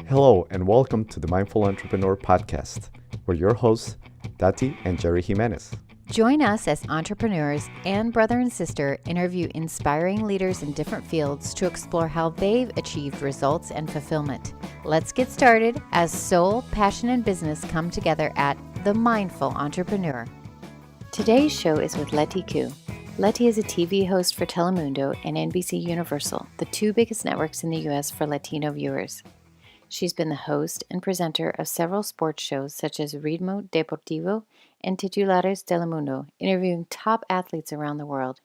Hello, and welcome to the Mindful Entrepreneur Podcast. We're your hosts, Tati and Jerry Jimenez. Join us as entrepreneurs and brother and sister interview inspiring leaders in different fields to explore how they've achieved results and fulfillment. Let's get started as soul, passion, and business come together at The Mindful Entrepreneur. Today's show is with Leti Coo. Leti is a TV host for Telemundo and NBC Universal, the two biggest networks in the U.S. for Latino viewers. She's been the host and presenter of several sports shows such as Ritmo, Deportivo, and Titulares Telemundo, interviewing top athletes around the world.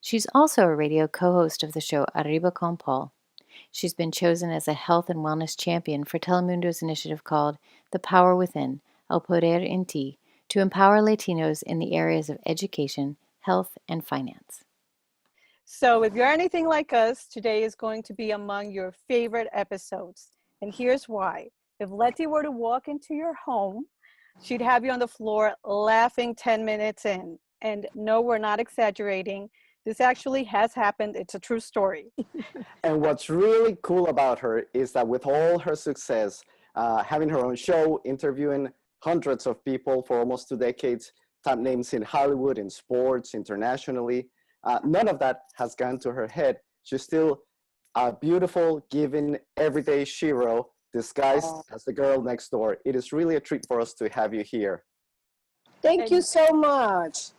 She's also a radio co-host of the show Arriba con Paul. She's been chosen as a health and wellness champion for Telemundo's initiative called The Power Within, El Poder en Ti, to empower Latinos in the areas of education, health, and finance. So if you're anything like us, today is going to be among your favorite episodes. And here's why. If Leti were to walk into your home, she'd have you on the floor laughing 10 minutes in. And no, we're not exaggerating. This actually has happened. It's a true story. And what's really cool about her is that with all her success, having her own show, interviewing hundreds of people for almost 2 decades, top names in Hollywood, in sports, internationally, none of that has gone to her head. She's still a beautiful, giving, everyday Shiro disguised as the girl next door. It is really a treat for us to have you here. Thank you so much.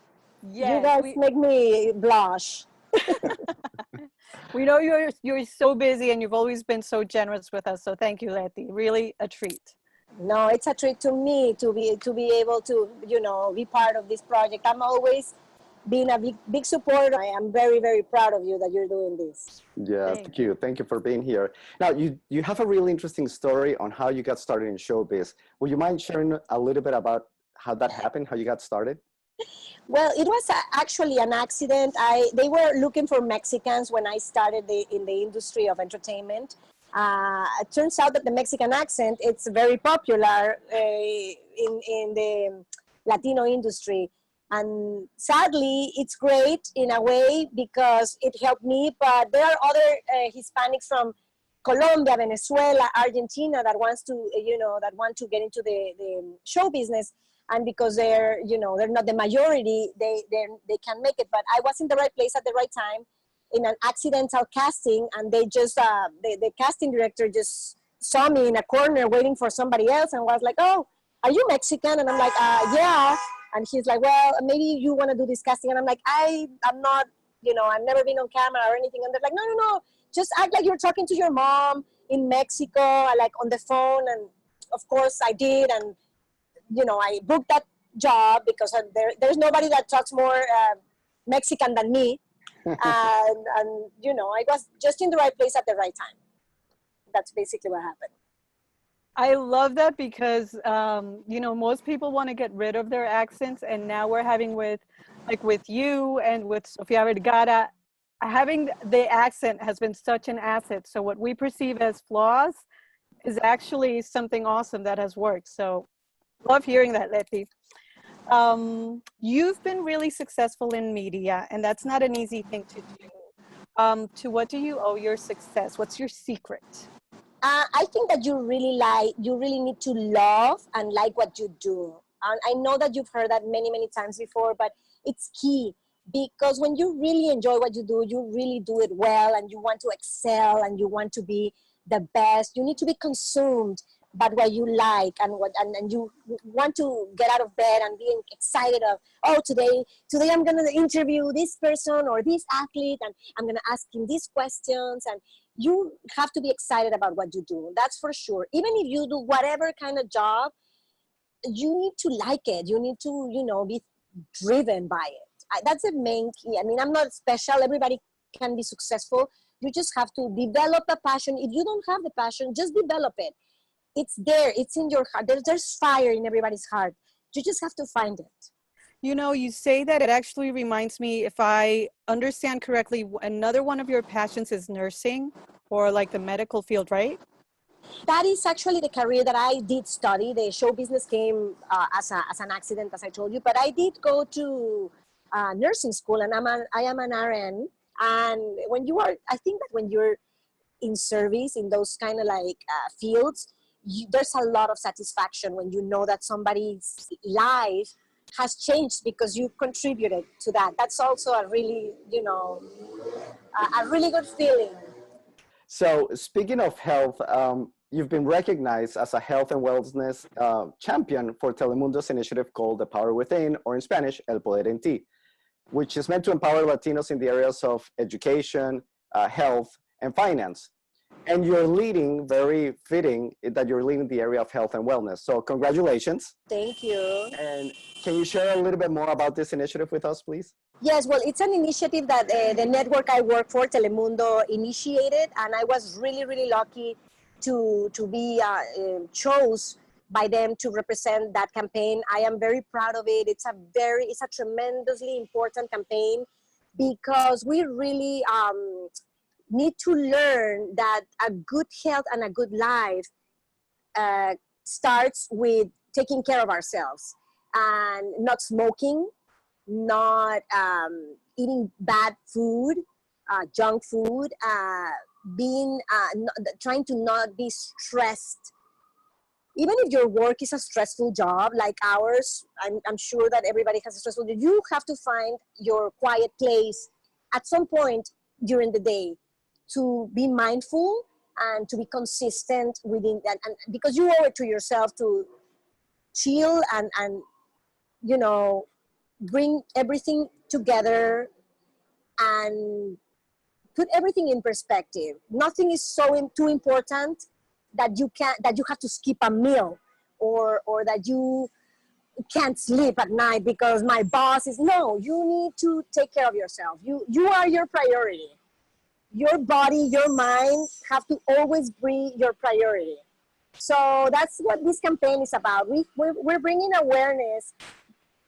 Yes, you guys make me blush. We know you're so busy and you've always been so generous with us. So thank you, Leti. Really a treat. No, it's a treat to me to be able to, be part of this project. I'm always been a big supporter. I am very, very proud of you that you're doing this. Yeah, thank you. Thank you for being here. Now, you have a really interesting story on how you got started in showbiz. Would you mind sharing a little bit about how that happened, how you got started? Well, it was actually an accident. They were looking for Mexicans when I started in the industry of entertainment. It turns out that the Mexican accent, it's very popular in the Latino industry. And sadly, it's great in a way because it helped me, but there are other Hispanics from Colombia, Venezuela, Argentina that want to get into the show business. And because they're not the majority, they can make it. But I was in the right place at the right time in an accidental casting, and they just, the casting director just saw me in a corner waiting for somebody else and was like, "Oh, are you Mexican?" And I'm like, "Yeah." And he's like, "Well, maybe you want to do this casting." And I'm like, I'm not, I've never been on camera or anything. And they're like, no, just act like you're talking to your mom in Mexico, like on the phone. And of course I did. And, I booked that job because there's nobody that talks more Mexican than me. and, I was just in the right place at the right time. That's basically what happened. I love that because, most people want to get rid of their accents. And now we're having with you and with Sofia Vergara, having the accent has been such an asset. So what we perceive as flaws is actually something awesome that has worked. So love hearing that, Leti. You've been really successful in media, and that's not an easy thing to do. To what do you owe your success? What's your secret? I think that you really need to love and like what you do. And I know that you've heard that many, many times before, but it's key because when you really enjoy what you do, you really do it well and you want to excel and you want to be the best. You need to be consumed by what you like and you want to get out of bed and being excited of, today I'm going to interview this person or this athlete and I'm going to ask him these questions. And you have to be excited about what you do. That's for sure. Even if you do whatever kind of job, you need to like it. You need to, be driven by it. That's the main key. I mean, I'm not special. Everybody can be successful. You just have to develop a passion. If you don't have the passion, just develop it. It's there. It's in your heart. There's fire in everybody's heart. You just have to find it. You say that, it actually reminds me, if I understand correctly, another one of your passions is nursing or like the medical field, right? That is actually the career that I did study. The show business came as an accident, as I told you, but I did go to nursing school and I am an RN. And I think that when you're in service in those kind of like fields, there's a lot of satisfaction when you know that somebody's life has changed because you contributed to that. That's also a really, a really good feeling. So speaking of health, you've been recognized as a health and wellness champion for Telemundo's initiative called The Power Within, or in Spanish, El Poder en Ti, which is meant to empower Latinos in the areas of education, health, and finance. And you're leading, very fitting that you're leading the area of health and wellness. So congratulations. Thank you. And can you share a little bit more about this initiative with us, please? Yes, well, it's an initiative that the network I work for, Telemundo, initiated, and I was really, really lucky to be chose by them to represent that campaign. I am very proud of it. It's a tremendously important campaign because we really need to learn that a good health and a good life starts with taking care of ourselves and not smoking, not eating bad food, junk food, trying to not be stressed. Even if your work is a stressful job like ours, I'm sure that everybody has a stressful job, you have to find your quiet place at some point during the day to be mindful and to be consistent within that, and because you owe it to yourself to chill and bring everything together and put everything in perspective. Nothing is too important that you have to skip a meal or that you can't sleep at night because my boss is. No, you need to take care of yourself. You are your priority. Your body, your mind have to always be your priority. So that's what this campaign is about. We're bringing awareness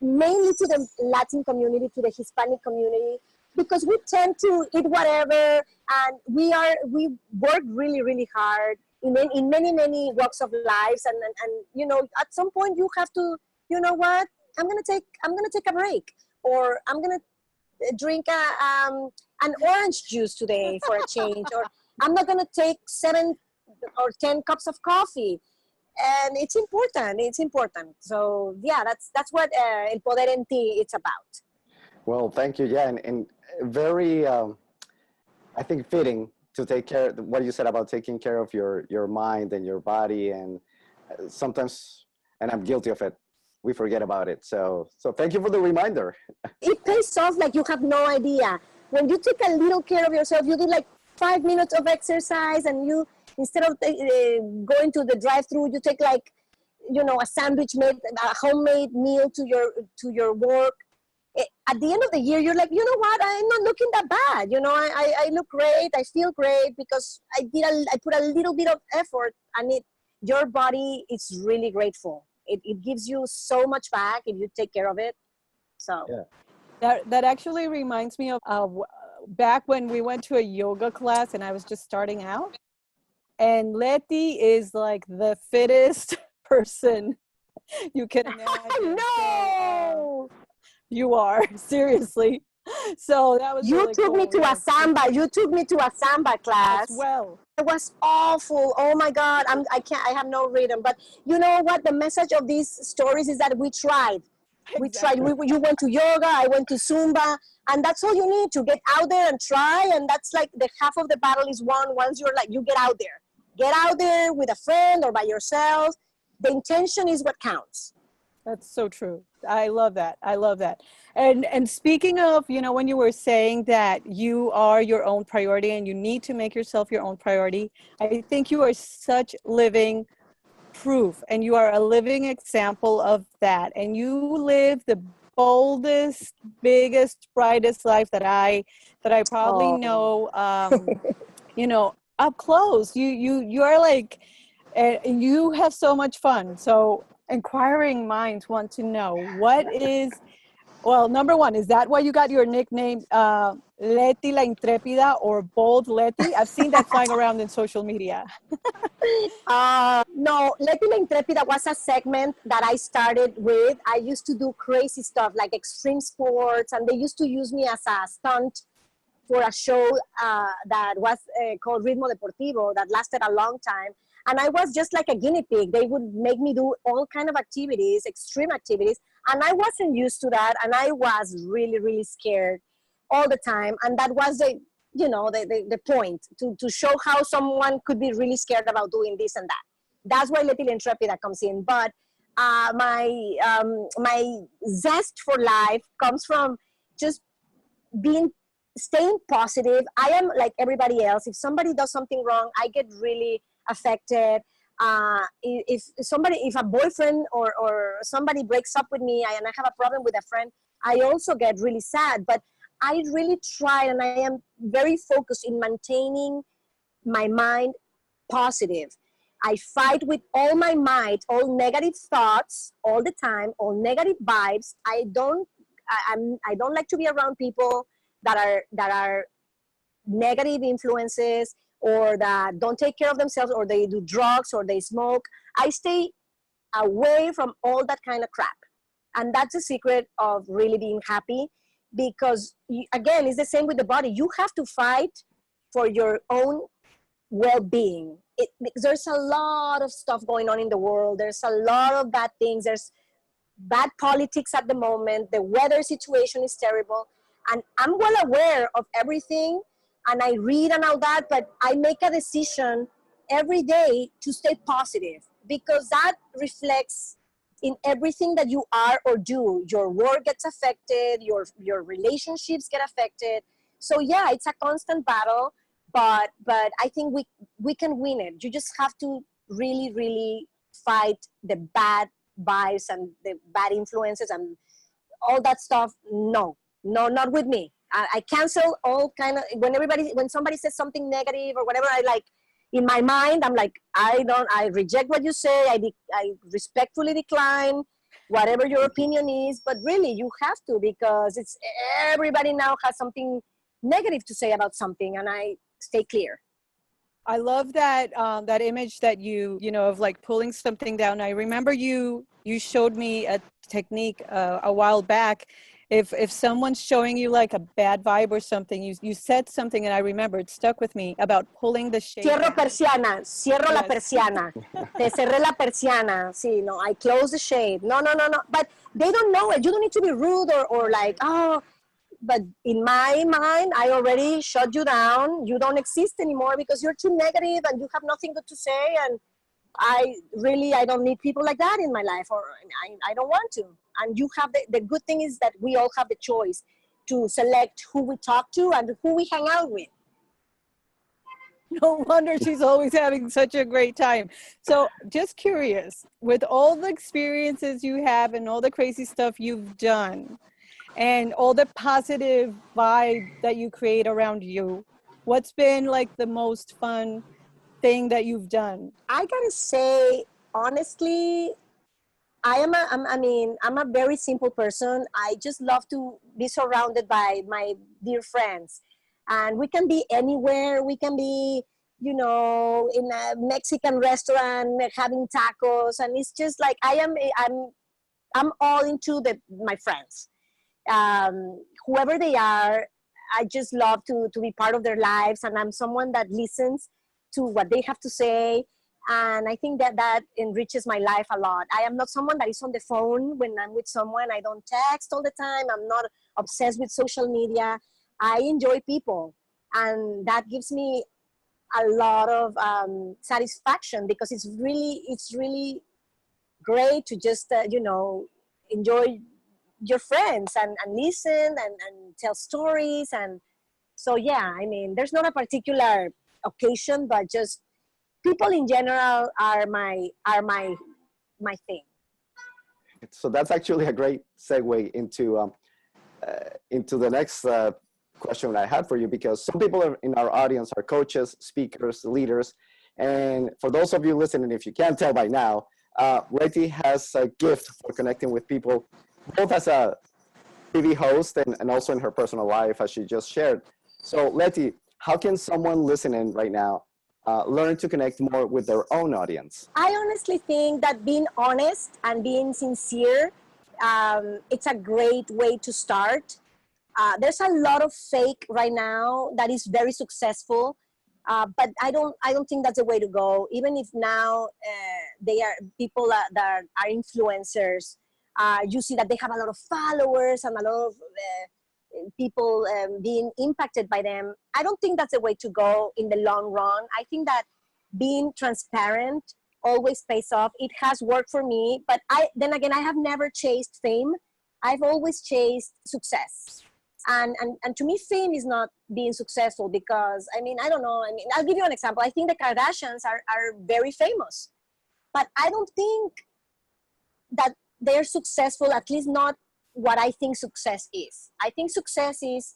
mainly to the Latin community, to the Hispanic community, because we tend to eat whatever, and we work really, really hard in many walks of lives, and at some point you have to, you know what, I'm gonna take a break, or I'm gonna drink an orange juice today for a change, or I'm not gonna take 7 or 10 cups of coffee. And it's important. So yeah, that's what El Poder en Ti it's about. Well, thank you. Yeah, and very, I think, fitting to take care of what you said about taking care of your mind and your body. And sometimes, and I'm guilty of it, we forget about it. So thank you for the reminder. It pays off like you have no idea. When you take a little care of yourself, you do like 5 minutes of exercise, and you, instead of going to the drive-through, you take like, a sandwich made, a homemade meal to your work. At the end of the year, you're like, you know what? I'm not looking that bad. I look great. I feel great because I put a little bit of effort, and your body is really grateful. It gives you so much back if you take care of it. So yeah. That actually reminds me of back when we went to a yoga class and I was just starting out. And Leti is like the fittest person you can imagine. No! You are, seriously. So that was You really took cool. me to a samba. You took me to a samba class. As well. It was awful. Oh my God. I have no rhythm. But you know what? The message of these stories is that we tried. We tried. You went to yoga. I went to Zumba. And that's all you need, to get out there and try. And that's like the half of the battle is won once you get out there. Get out there with a friend or by yourself. The intention is what counts. That's so true. I love that. And speaking of, when you were saying that you are your own priority and you need to make yourself your own priority, I think you are such living proof, and you are a living example of that. And you live the boldest, biggest, brightest life that I probably know, up close. You are like, you have so much fun. So inquiring minds want to know, number one, is that why you got your nickname Leti la Intrépida, or Bold Leti? I've seen that flying around in social media. No, Leti la Intrépida was a segment that I started with. I used to do crazy stuff like extreme sports, and they used to use me as a stunt for a show that was called Ritmo Deportivo that lasted a long time. And I was just like a guinea pig. They would make me do all kind of activities, extreme activities. And I wasn't used to that. And I was really, really scared all the time. And that was the point to show how someone could be really scared about doing this and that. That's why Leti La Intrépida comes in. But my zest for life comes from just staying positive. I am like everybody else. If somebody does something wrong, I get really affected. If a boyfriend or somebody breaks up with me and I have a problem with a friend, I also get really sad. But I really try, and I am very focused in maintaining my mind positive. I fight with all my might, all negative thoughts all the time, all negative vibes. I don't like to be around people that are negative influences, or that don't take care of themselves, or they do drugs, or they smoke. I stay away from all that kind of crap. And that's the secret of really being happy, because again, it's the same with the body. You have to fight for your own well-being. There's a lot of stuff going on in the world. There's a lot of bad things. There's bad politics at the moment. The weather situation is terrible. And I'm well aware of everything, and I read and all that, but I make a decision every day to stay positive, because that reflects in everything that you are or do. Your work gets affected, your relationships get affected. So yeah, it's a constant battle, but I think we can win it. You just have to really, really fight the bad vibes and the bad influences and all that stuff. No, not with me. I cancel all kind of, when somebody says something negative or whatever, in my mind, I'm like, I reject what you say. I respectfully decline whatever your opinion is. But really, you have to, because everybody now has something negative to say about something, and I stay clear. I love that that image that you know, of like pulling something down. I remember you showed me a technique a while back. If someone's showing you like a bad vibe or something, you said something, and I remember it stuck with me, about pulling the shade Cierro down. persiana, cierro la persiana. Te cerré la persiana. Sí, no, I close the shade. No. But they don't know it. You don't need to be rude or like, oh, but in my mind, I already shut you down. You don't exist anymore because you're too negative and you have nothing good to say. And I don't need people like that in my life, or I don't want to. And you have the good thing is that we all have the choice to select who we talk to and who we hang out with. No wonder she's always having such a great time. So just curious, with all the experiences you have and all the crazy stuff you've done and all the positive vibe that you create around you, what's been like the most fun thing that you've done? I gotta say, honestly, I'm a very simple person. I just love to be surrounded by my dear friends. And we can be anywhere. We can be, in a Mexican restaurant having tacos. And it's just like, I'm all into my friends. Whoever they are, I just love to be part of their lives. And I'm someone that listens to what they have to say. And I think that enriches my life a lot. I am not someone that is on the phone when I'm with someone. I don't text all the time. I'm not obsessed with social media. I enjoy people. And that gives me a lot of satisfaction, because it's really great to just, enjoy your friends and listen and tell stories. And so, yeah, there's not a particular occasion, but just people in general are my thing. So that's actually a great segue into the next question I had for you, because some people in our audience are coaches, speakers, leaders. And for those of you listening, if you can't tell by now, Leti has a gift for connecting with people, both as a TV host and also in her personal life, as she just shared. So Leti, how can someone listening right now learn to connect more with their own audience? I honestly think that being honest and being sincere, it's a great way to start. There's a lot of fake right now that is very successful. But I don't think that's the way to go. Even if now they are people that are influencers, you see that they have a lot of followers and a lot of people being impacted by them. I don't think that's the way to go in the long run. I think that being transparent always pays off. It has worked for me, but then again, I have never chased fame. I've always chased success. And to me, fame is not being successful because, I mean, I don't know. I mean, I'll give you an example. I think the Kardashians are very famous, but I don't think that they're successful, at least not what I think success is. I think success is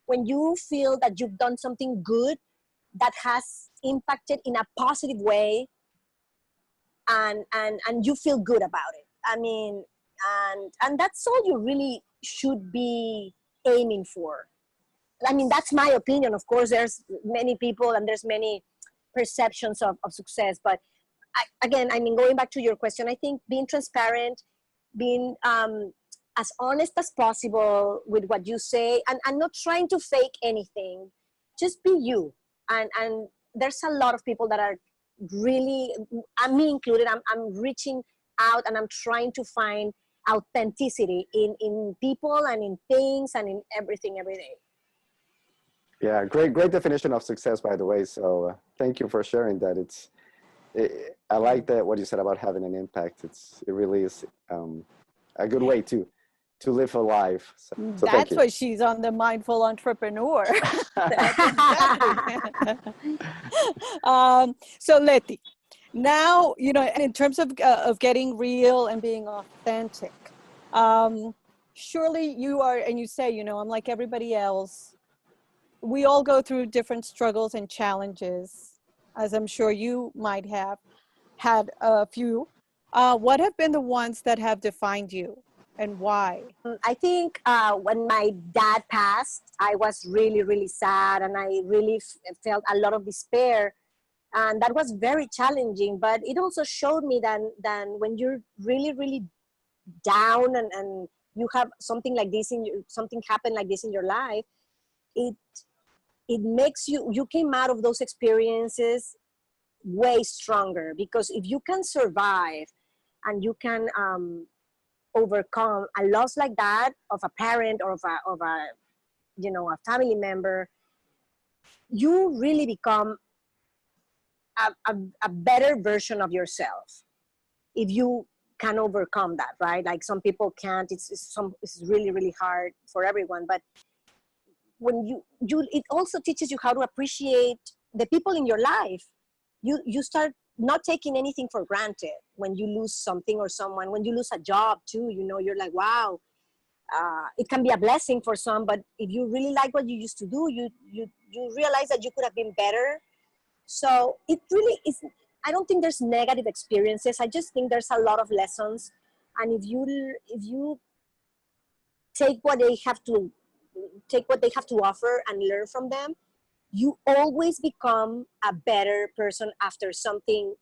when you feel that you've done something good that has impacted in a positive way, and you feel good about it. I mean, and that's all you really should be aiming for. I mean, that's my opinion. Of course, there's many people and there's many perceptions of success. But again, I mean, going back to your question, I think being transparent, being as honest as possible with what you say, and not trying to fake anything, just be you. And there's a lot of people that are really, me included, I'm reaching out and I'm trying to find authenticity in people and in things and in everything every day. Yeah, great definition of success, by the way. So thank you for sharing that. I like that what you said about having an impact. It really is a good way to live a life. So That's why she's on the Mindful Entrepreneur. So Leti, now, you know, in terms of getting real and being authentic, surely you are, and you say, you know, I'm like everybody else. We all go through different struggles and challenges, as I'm sure you might have had a few. What have been the ones that have defined you and why? I think when my dad passed, I was really, really sad, and I really felt a lot of despair. And that was very challenging, but it also showed me that when you're really, really down and you have something like this something happen like this in your life, it makes you came out of those experiences way stronger, because if you can survive and you can overcome a loss like that of a parent or of a you know, a family member, you really become a better version of yourself if you can overcome that, right? Like some people can't. It's really, really hard for everyone. But when you it also teaches you how to appreciate the people in your life. You start not taking anything for granted when you lose something or someone. When you lose a job too, you know, you're like, wow. It can be a blessing for some, but if you really like what you used to do, you realize that you could have been better. So it really is. I don't think there's negative experiences. I just think there's a lot of lessons, and if you take what they have to offer and learn from them, you always become a better person after something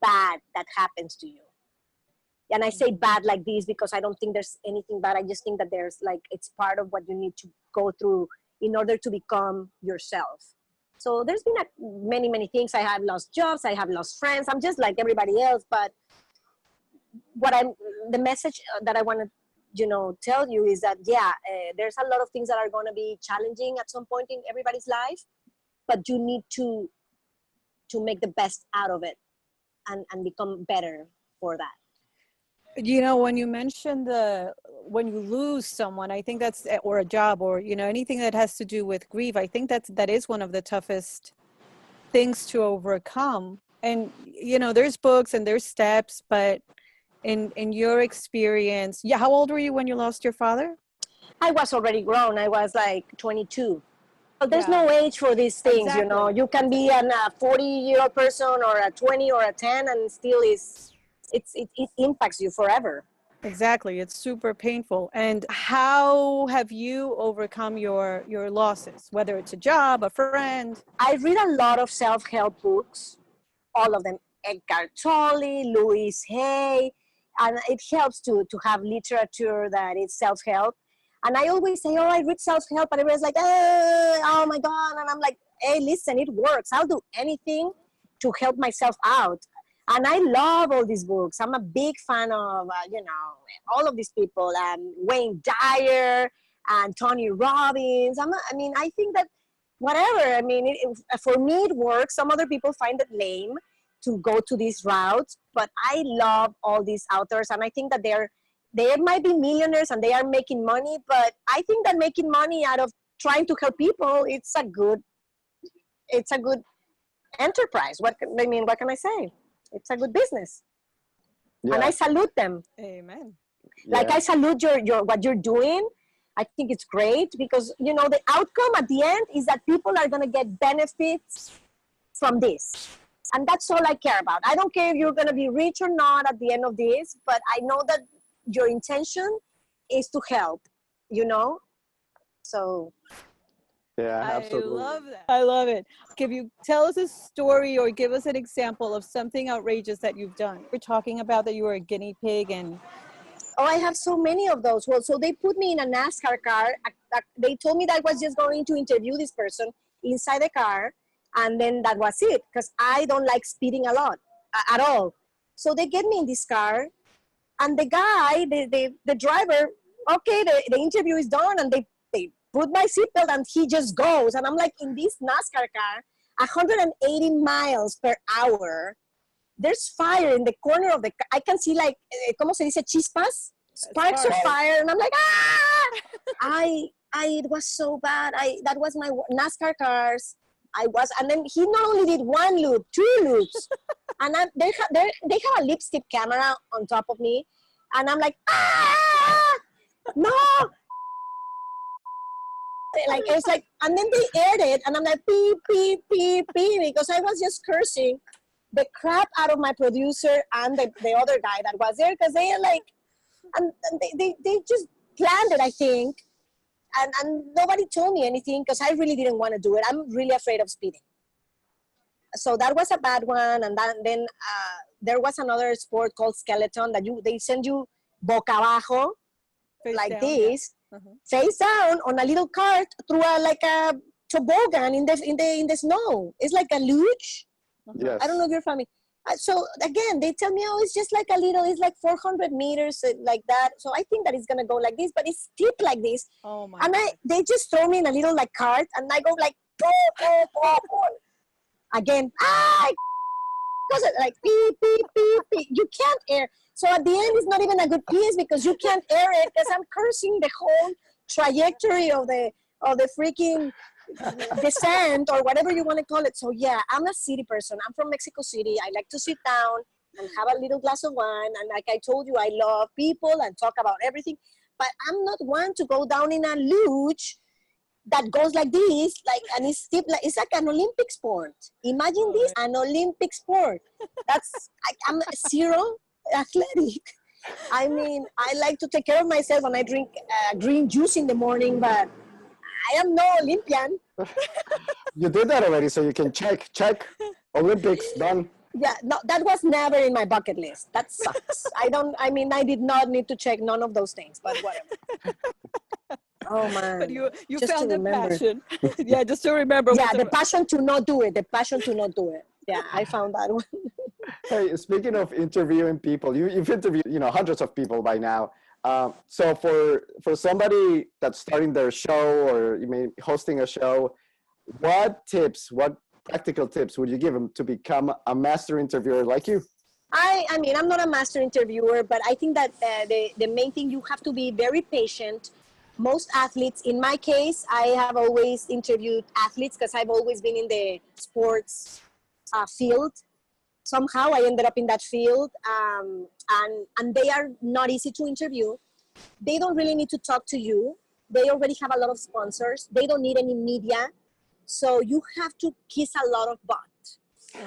bad that happens to you. And I say bad like this because I don't think there's anything bad. I just think that there's like, it's part of what you need to go through in order to become yourself. So there's been many, many things. I have lost jobs. I have lost friends. I'm just like everybody else. But the message that I want to, you know, tell you is that, there's a lot of things that are going to be challenging at some point in everybody's life, but you need to make the best out of it and become better for that. You know, when you mentioned when you lose someone, I think that's, or a job, or, you know, anything that has to do with grief, I think that is one of the toughest things to overcome. And, you know, there's books and there's steps, but in your experience, how old were you when you lost your father? I was already grown. I was like 22. Well, there's no age for these things, exactly. You know. You can be a 40-year-old person or a 20 or a 10, and still it impacts you forever. Exactly. It's super painful. And how have you overcome your losses, whether it's a job, a friend? I read a lot of self-help books, all of them. Eckhart Tolle, Louise Hay, and it helps to have literature that is self-help. And I always say, I read self-help, and everybody's like, oh my God. And I'm like, hey, listen, it works. I'll do anything to help myself out. And I love all these books. I'm a big fan of, all of these people, Wayne Dyer and Tony Robbins. I think that whatever, for me it works. Some other people find it lame to go to these routes, but I love all these authors, and I think that they might be millionaires and they are making money, but I think that making money out of trying to help people, it's a good enterprise. What can I say? It's a good business. Yeah. And I salute them. Amen. Like, I salute your what you're doing. I think it's great because, the outcome at the end is that people are going to get benefits from this. And that's all I care about. I don't care if you're going to be rich or not at the end of this, but I know that your intention is to help, So. Yeah, absolutely. I love that. I love it. Can you tell us a story or give us an example of something outrageous that you've done? We're talking about that you were a guinea pig and... Oh, I have so many of those. Well, so they put me in a NASCAR car. They told me that I was just going to interview this person inside the car, and then that was it, because I don't like speeding a lot, at all. So they get me in this car, and the guy, the driver, okay, the interview is done, and they put my seatbelt, and he just goes. And I'm like, in this NASCAR car, 180 miles per hour, there's fire in the corner of the car. I can see, like, ¿cómo se dice? Chispas? Sparks of fire. And I'm like, it was so bad. That was my NASCAR cars. And then he not only did one loop, 2 loops. And they have a lipstick camera on top of me. And I'm like, no. Like, it's like, and then they aired it, and I'm like, beep, beep, beep, beep, because I was just cursing the crap out of my producer and the other guy that was there, because they are like, and they just planned it, I think, and nobody told me anything, because I really didn't want to do it. I'm really afraid of speeding. So that was a bad one. And then there was another sport called skeleton that they send you boca abajo, face like down, this, face down on a little cart through a toboggan in the snow. It's like a luge. Yes. I don't know if you're familiar. So again, they tell me, it's just like it's like 400 meters, like that. So I think that it's gonna go like this, but it's steep like this. Oh my! And they just throw me in a little like cart, and I go like, again, like beep, beep, beep, beep. You can't air. So at the end, it's not even a good piece because you can't air it, because I'm cursing the whole trajectory of the freaking descent, or whatever you want to call it. So yeah, I'm a city person. I'm from Mexico City. I like to sit down and have a little glass of wine. And like I told you, I love people and talk about everything. But I'm not one to go down in a luge that goes like this, and it's steep, it's like an Olympic sport. Imagine this, an Olympic sport. I'm zero athletic. I like to take care of myself, and I drink green juice in the morning, but I am no Olympian. You did that already, so you can check Olympics done. Yeah, no, that was never in my bucket list. That sucks. I did not need to check none of those things, but whatever. Oh man! But you found the passion. Yeah, just to remember. Yeah, the passion to not do it. The passion to not do it. Yeah, I found that one. Hey, speaking of interviewing people, you've interviewed hundreds of people by now. So for somebody that's starting their show, or hosting a show, what practical tips would you give them to become a master interviewer like you? I'm not a master interviewer, but I think that the main thing, you have to be very patient. Most athletes, in my case, I have always interviewed athletes because I've always been in the sports field. Somehow I ended up in that field, and they are not easy to interview. They don't really need to talk to you. They already have a lot of sponsors. They don't need any media. So you have to kiss a lot of butt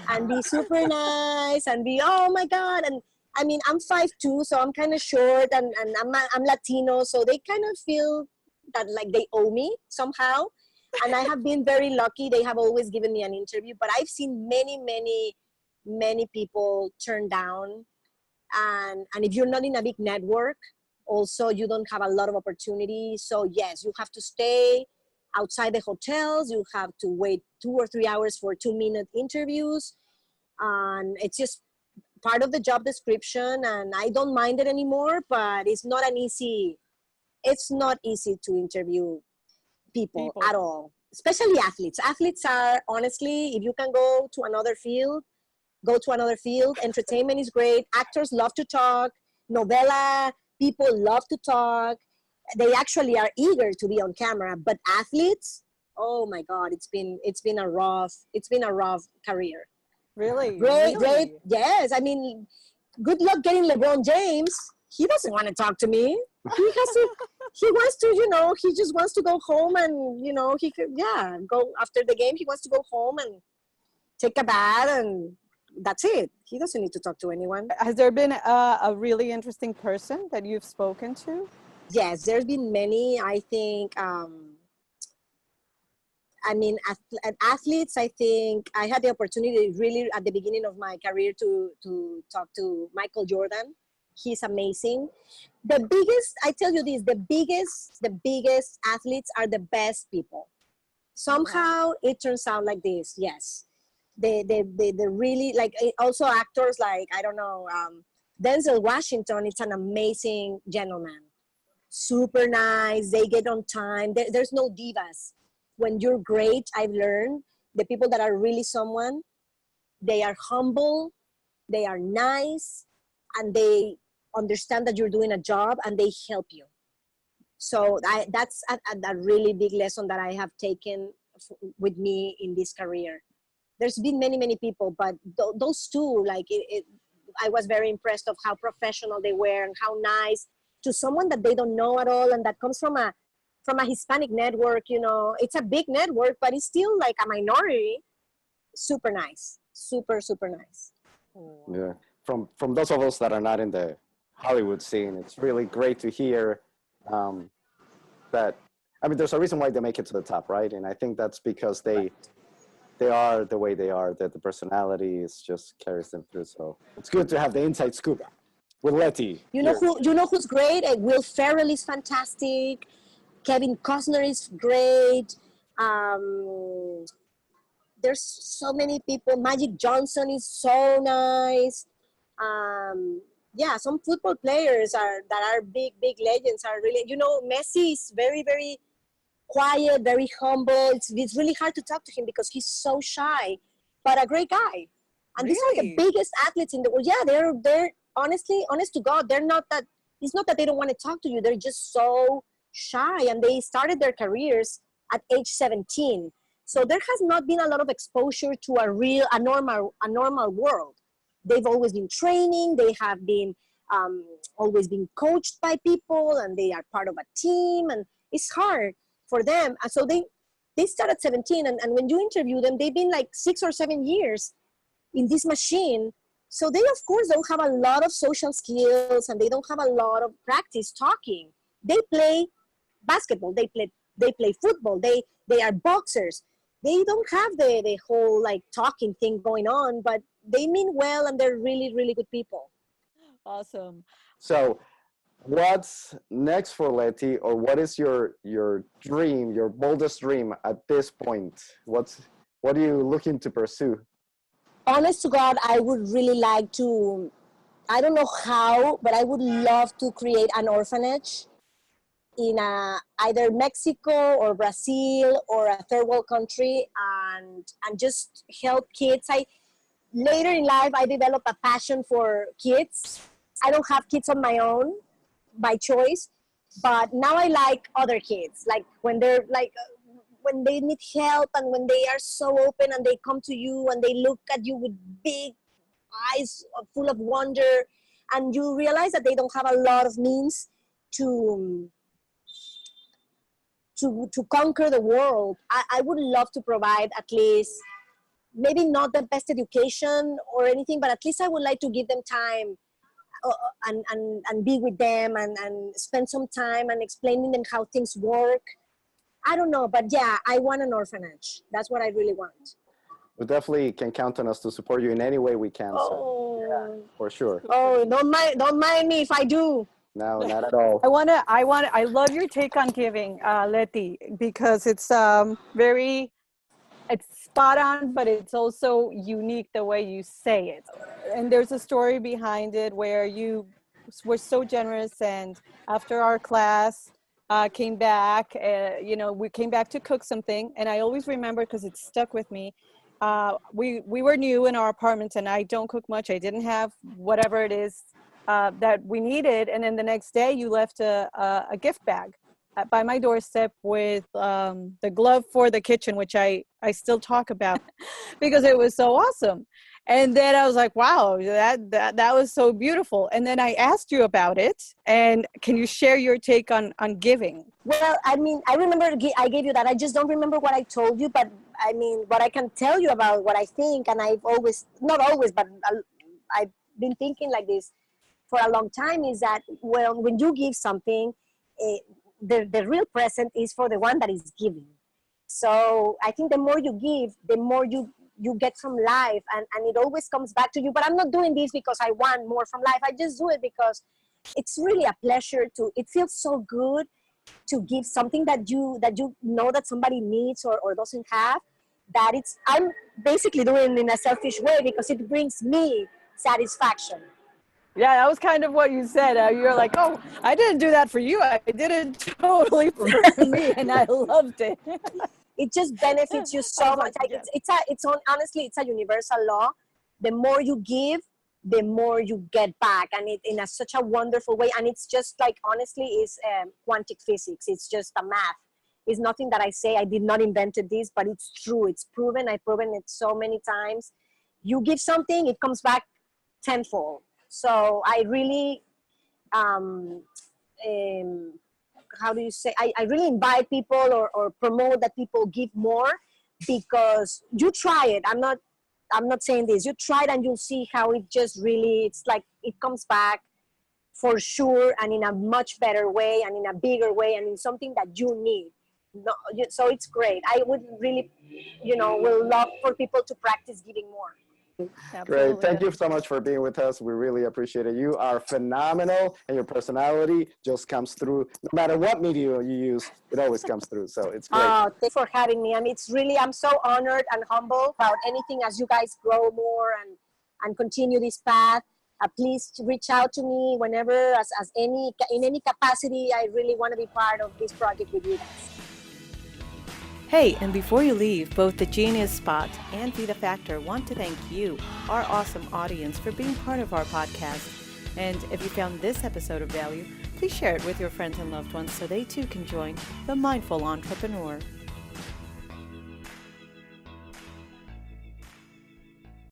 and be super nice and be, oh my God. And I'm 5'2", so I'm kind of short, and I'm Latino, so they kind of feel that like they owe me somehow. And I have been very lucky. They have always given me an interview, but I've seen many, many, many people turn down. And if you're not in a big network, also, you don't have a lot of opportunities. So yes, you have to stay outside the hotels. You have to wait 2 or 3 hours for 2-minute interviews. And it's just part of the job description, and I don't mind it anymore, but it's not easy to interview people at all, especially athletes. Athletes are, honestly, if you can go to another field, go to another field. Entertainment is great. Actors love to talk. Novela people love to talk. They actually are eager to be on camera. But athletes, oh my God, it's been a rough career. Really? Great. Yes. I mean, good luck getting LeBron James. He doesn't want to talk to me. He wants to, he just wants to go home and, he could, go after the game. He wants to go home and take a bath, and that's it. He doesn't need to talk to anyone. Has there been a really interesting person that you've spoken to? Yes, there's been many. I think, athletes, I think I had the opportunity really at the beginning of my career to talk to Michael Jordan. He's amazing. I tell you this, the biggest athletes are the best people. Somehow it turns out like this. Yes. They really, like, also actors like, I don't know, Denzel Washington. It's an amazing gentleman. Super nice. They get on time. There's no divas. When you're great, I've learned the people that are really someone, they are humble, they are nice, and they understand that you're doing a job, and they help you. So that's a really big lesson that I have taken with me in this career. There's been many people, but those two, like, I was very impressed of how professional they were and how nice to someone that they don't know at all, and that comes from a Hispanic network. It's a big network, but it's still like a minority. Super nice. Super nice. Yeah. From those of us that are not in the Hollywood scene, it's really great to hear that. I mean, there's a reason why they make it to the top, right? And I think that's because they are the way they are, that the personality is just carries them through. So it's good to have the inside scoop with Leti. You know who's great? Will Ferrell is fantastic. Kevin Costner is great. There's so many people. Magic Johnson is so nice. Some football players that are big legends are really, Messi is very, very quiet, very humble. It's really hard to talk to him because he's so shy, but a great guy. And these are the biggest athletes in the world. Yeah, they're honest to God, they're not that. It's not that they don't want to talk to you. They're just so shy, and they started their careers at age 17. So there has not been a lot of exposure to a normal world. They've always been training. They have been always been coached by people, and they are part of a team, and it's hard for them. And so they start at 17, and when you interview them, they've been like 6 or 7 years in this machine. So they, of course, don't have a lot of social skills, and they don't have a lot of practice talking. They play basketball. They play football. They are boxers. They don't have the whole like talking thing going on, but they mean well, and they're really, really good people. Awesome. So what's next for Leti, or what is your dream, your boldest dream at this point? What are you looking to pursue? Honest to God, I would really like to, I don't know how, but I would love to create an orphanage in either Mexico or Brazil or a third world country, and just help kids. Later in life, I developed a passion for kids. I don't have kids on my own by choice, but now I like other kids, like when they're like, when they need help, and when they are so open and they come to you and they look at you with big eyes full of wonder, and you realize that they don't have a lot of means to conquer the world. I would love to provide at least, maybe not the best education or anything, but at least I would like to give them time and be with them and spend some time and explaining them how things work. I don't know, but yeah, I want an orphanage. That's what I really want. We definitely can count on us to support you in any way we can. So, yeah, for sure. Oh, don't mind me if I do. No, not at all. I love your take on giving, Leti, because it's it's spot on, but it's also unique the way you say it. And there's a story behind it where you were so generous, and after our class came back, we came back to cook something, and I always remember because it stuck with me. We were new in our apartment, and I don't cook much. I didn't have whatever it is that we needed, and then the next day you left a gift bag by my doorstep with the glove for the kitchen, which I still talk about because it was so awesome. And then I was like, wow, that was so beautiful. And then I asked you about it. And can you share your take on giving? Well, I mean, I remember I gave you that. I just don't remember what I told you, but I mean, what I can tell you about what I think, and I've always, not always, but I've been thinking like this for a long time, is that, well, when you give something, the real present is for the one that is giving. So I think the more you give, the more you get from life, and it always comes back to you. But I'm not doing this because I want more from life. I just do it because it's really a pleasure it feels so good to give something that you know that somebody needs or doesn't have, that I'm basically doing it in a selfish way because it brings me satisfaction. Yeah, that was kind of what you said. You're like, oh, I didn't do that for you. I did it totally for me, and I loved it. It just benefits you so much. Honestly, it's a universal law. The more you give, the more you get back, and it in such a wonderful way. And it's just like, honestly, is quantum physics. It's just a math. It's nothing that I say. I did not invent this, but it's true. It's proven. I've proven it so many times. You give something, it comes back tenfold. So I really, how do you say? I really invite people or promote that people give more, because you try it. I'm not saying this. You try it and you'll see how it just really, it's like it comes back for sure, and in a much better way, and in a bigger way, and in something that you need. No, so it's great. I would really, will love for people to practice giving more. Absolutely. Great. Thank you so much for being with us. We really appreciate it. You are phenomenal, and your personality just comes through. No matter what media you use, it always comes through. So it's great. Thanks for having me. I mean, I'm so honored and humble about anything as you guys grow more and continue this path. Please reach out to me whenever, in any capacity. I really want to be part of this project with you guys. Hey, and before you leave, both the Genius Spot and Vita Factor want to thank you, our awesome audience, for being part of our podcast. And if you found this episode of value, please share it with your friends and loved ones so they too can join the Mindful Entrepreneur.